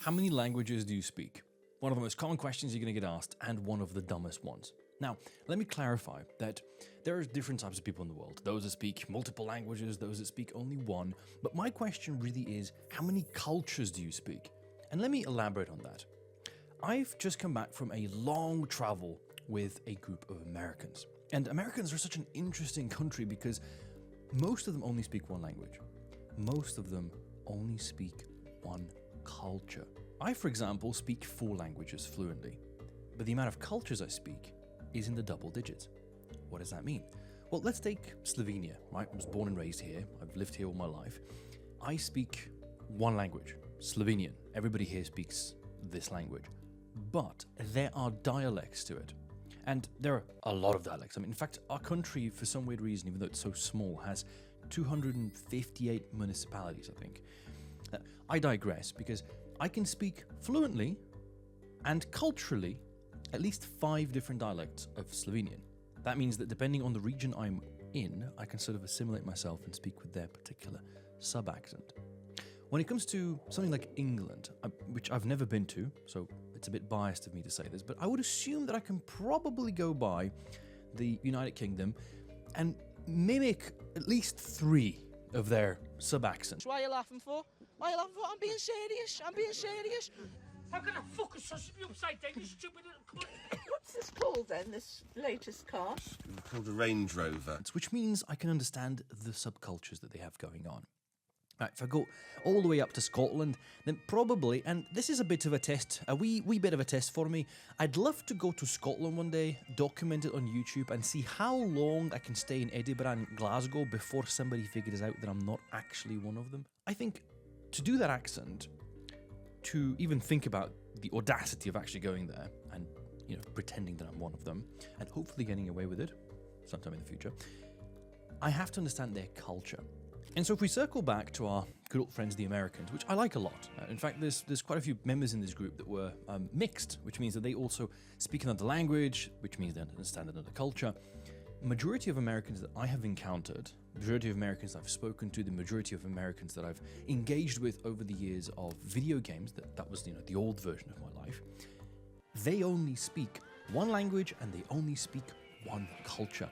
How many languages do you speak? One of the most common questions you're going to get asked, and one of the dumbest ones. Now, let me clarify that there are different types of people in the world. Those that speak multiple languages, those that speak only one. But my question really is, how many cultures do you speak? And let me elaborate on that. I've just come back from a long travel with a group of Americans. And Americans are such an interesting country because most of them only speak one language. Most of them only speak one culture. I, for example, speak 4 languages fluently, but the amount of cultures I speak is in the double digits. What does that mean? Well, let's take Slovenia, right? I was born and raised here. I've lived here all my life. I speak one language, Slovenian. Everybody here speaks this language, but there are dialects to it. And there are a lot of dialects. I mean, in fact, our country, for some weird reason, even though it's so small, has 258 municipalities, I think. I digress because I can speak fluently and culturally at least 5 different dialects of Slovenian. That means that depending on the region I'm in, I can sort of assimilate myself and speak with their particular sub-accent. When it comes to something like England, which I've never been to, so it's a bit biased of me to say this, but I would assume that I can probably go by the United Kingdom and mimic at least 3 of their sub-accents. Why are you laughing for? Why are you laughing for? I'm being serious. I'm being serious. How can I fucking sausage me upside down, you stupid little cunt? What's this called then, this latest car? It's called a Range Rover. Which means I can understand the subcultures that they have going on. Right, if I go all the way up to Scotland, then probably, and this is a bit of a test, a wee bit of a test for me, I'd love to go to Scotland one day, document it on YouTube, and see how long I can stay in Edinburgh and Glasgow before somebody figures out that I'm not actually one of them. I think to do that accent, to even think about the audacity of actually going there and, pretending that I'm one of them, and hopefully getting away with it sometime in the future, I have to understand their culture. And so if we circle back to our good old friends, the Americans, which I like a lot. In fact, there's quite a few members in this group that were mixed, which means that they also speak another language, which means they understand another culture. Majority of Americans that I have encountered, majority of Americans I've spoken to, the majority of Americans that I've engaged with over the years of video games, that was the old version of my life, they only speak one language and they only speak one culture.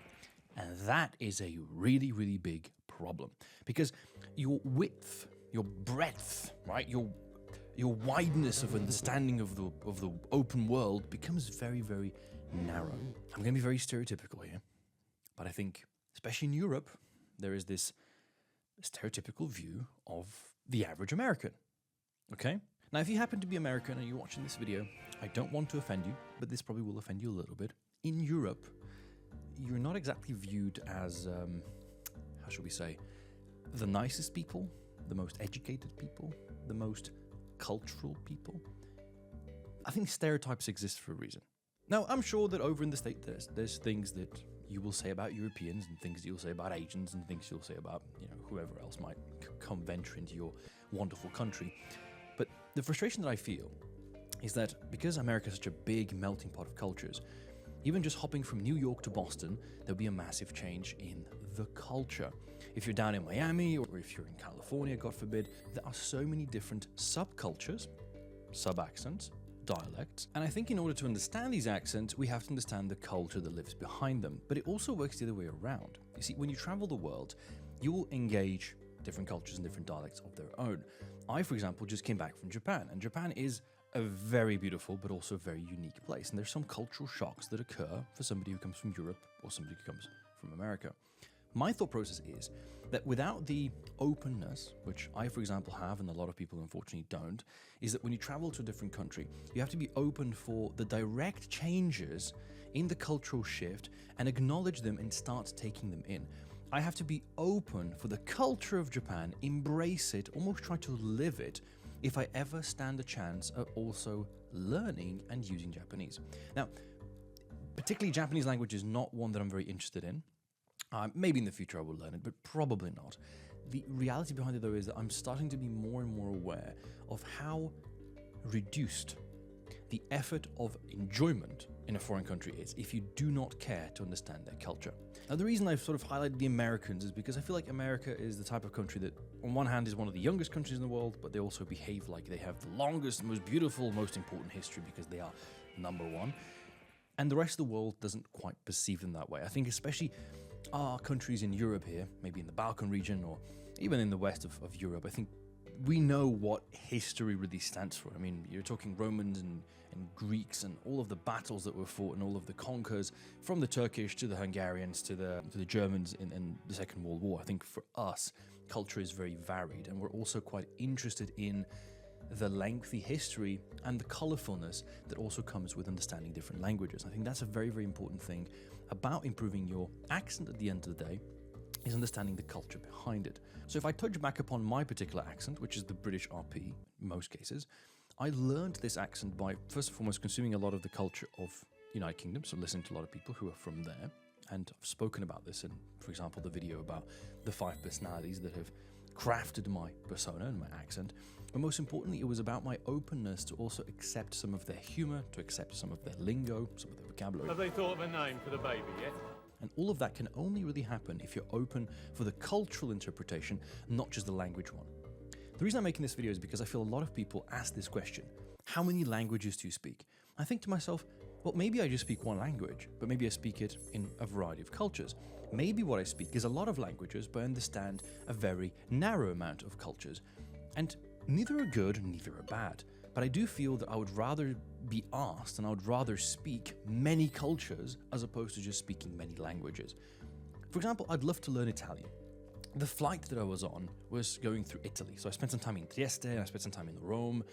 And that is a really, really big problem because your width, your breadth, right, your wideness of understanding of the open world becomes very, very narrow. I'm going to be very stereotypical here, but I think, especially in Europe, there is this stereotypical view of the average American. Okay? Now, if you happen to be American and you're watching this video, I don't want to offend you, but this probably will offend you a little bit. In Europe, you're not exactly viewed as, how shall we say, the nicest people, the most educated people, the most cultural people. I think stereotypes exist for a reason. Now, I'm sure that over in the States, there's things that you will say about Europeans and things you'll say about Asians and things you'll say about, whoever else might come venture into your wonderful country. But the frustration that I feel is that because America is such a big melting pot of cultures, even just hopping from New York to Boston, there'll be a massive change in the culture. If you're down in Miami or if you're in California, God forbid, there are so many different subcultures, sub-accents, dialects. And I think in order to understand these accents, we have to understand the culture that lives behind them. But it also works the other way around. You see, when you travel the world, you will engage different cultures and different dialects of their own. I, for example, just came back from Japan, and Japan is a very beautiful but also very unique place. And there's some cultural shocks that occur for somebody who comes from Europe or somebody who comes from America. My thought process is that without the openness, which I, for example, have and a lot of people unfortunately don't, is that when you travel to a different country, you have to be open for the direct changes in the cultural shift and acknowledge them and start taking them in. I have to be open for the culture of Japan, embrace it, almost try to live it, if I ever stand a chance of also learning and using Japanese. Now, particularly Japanese language is not one that I'm very interested in. Maybe in the future I will learn it, but probably not. The reality behind it, though, is that I'm starting to be more and more aware of how reduced the effort of enjoyment in a foreign country is if you do not care to understand their culture. Now, the reason I've sort of highlighted the Americans is because I feel like America is the type of country that on one hand, is one of the youngest countries in the world, but they also behave like they have the longest, most beautiful, most important history because they are number one. And the rest of the world doesn't quite perceive them that way. I think especially our countries in Europe here, maybe in the Balkan region or even in the west of Europe, I think we know what history really stands for. I mean, you're talking Romans and Greeks and all of the battles that were fought and all of the conquers, from the Turkish to the Hungarians to the Germans in the Second World War. I think for us, culture is very varied, and we're also quite interested in the lengthy history and the colorfulness that also comes with understanding different languages. I think that's a very, very important thing about improving your accent at the end of the day, is understanding the culture behind it. So if I touch back upon my particular accent, which is the British RP in most cases, I learned this accent by, first and foremost, consuming a lot of the culture of United Kingdom, so listening to a lot of people who are from there. And I've spoken about this in, for example, the video about the 5 personalities that have crafted my persona and my accent. But most importantly, it was about my openness to also accept some of their humor, to accept some of their lingo, some of their vocabulary. Have they thought of a name for the baby yet? And all of that can only really happen if you're open for the cultural interpretation, not just the language one. The reason I'm making this video is because I feel a lot of people ask this question: how many languages do you speak? I think to myself, well, maybe I just speak one language, but maybe I speak it in a variety of cultures. Maybe what I speak is a lot of languages, but I understand a very narrow amount of cultures. And neither are good, neither are bad. But I do feel that I would rather be asked, and I would rather speak many cultures as opposed to just speaking many languages. For example, I'd love to learn Italian. The flight that I was on was going through Italy, so I spent some time in Trieste and I spent some time in Rome.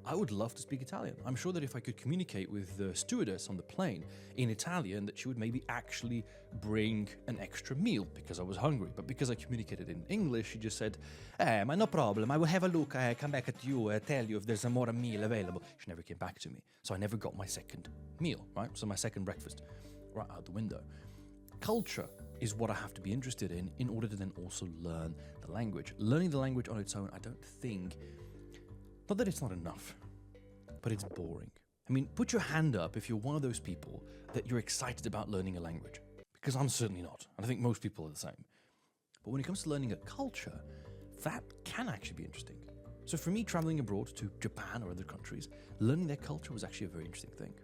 I would love to speak Italian. I'm sure that if I could communicate with the stewardess on the plane in Italian, that she would maybe actually bring an extra meal because I was hungry. But because I communicated in English, she just said, ma no problem, I will have a look, I come back at you, tell you if there's a more meal available. She never came back to me, so I never got my second meal, right? So my second breakfast, right out the window. Culture is what I have to be interested in order to then also learn the language. Learning the language on its own, I don't think, not that it's not enough, but it's boring. I mean, put your hand up if you're one of those people that you're excited about learning a language, because I'm certainly not, and I think most people are the same. But when it comes to learning a culture, that can actually be interesting. So for me, traveling abroad to Japan or other countries, learning their culture was actually a very interesting thing.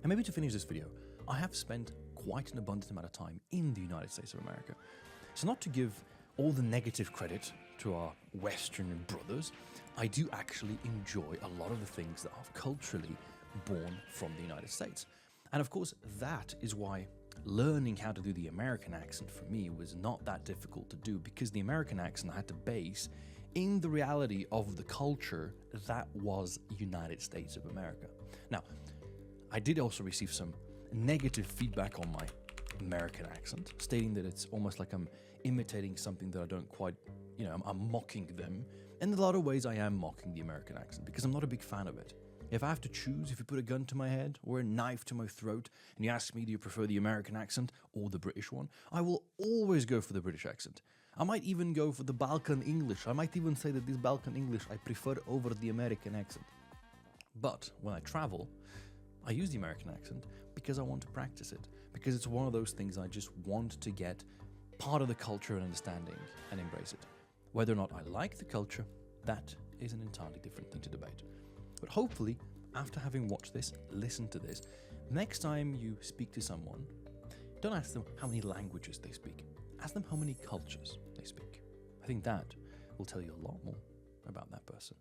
And maybe to finish this video, I have spent quite an abundant amount of time in the United States of America. So not to give all the negative credit to our Western brothers, I do actually enjoy a lot of the things that are culturally born from the United States. And of course, that is why learning how to do the American accent for me was not that difficult to do, because the American accent I had to base in the reality of the culture that was United States of America. Now, I did also receive some negative feedback on my American accent, stating that it's almost like I'm imitating something that I don't quite, I'm mocking them. In a lot of ways, I am mocking the American accent because I'm not a big fan of it. If I have to choose, if you put a gun to my head or a knife to my throat and you ask me, do you prefer the American accent or the British one? I will always go for the British accent. I might even go for the Balkan English. I might even say that this Balkan English I prefer over the American accent. But when I travel, I use the American accent because I want to practice it, because it's one of those things I just want to get part of the culture and understanding and embrace it. Whether or not I like the culture, that is an entirely different thing to debate. But hopefully, after having watched this, listened to this, next time you speak to someone, don't ask them how many languages they speak. Ask them how many cultures they speak. I think that will tell you a lot more about that person.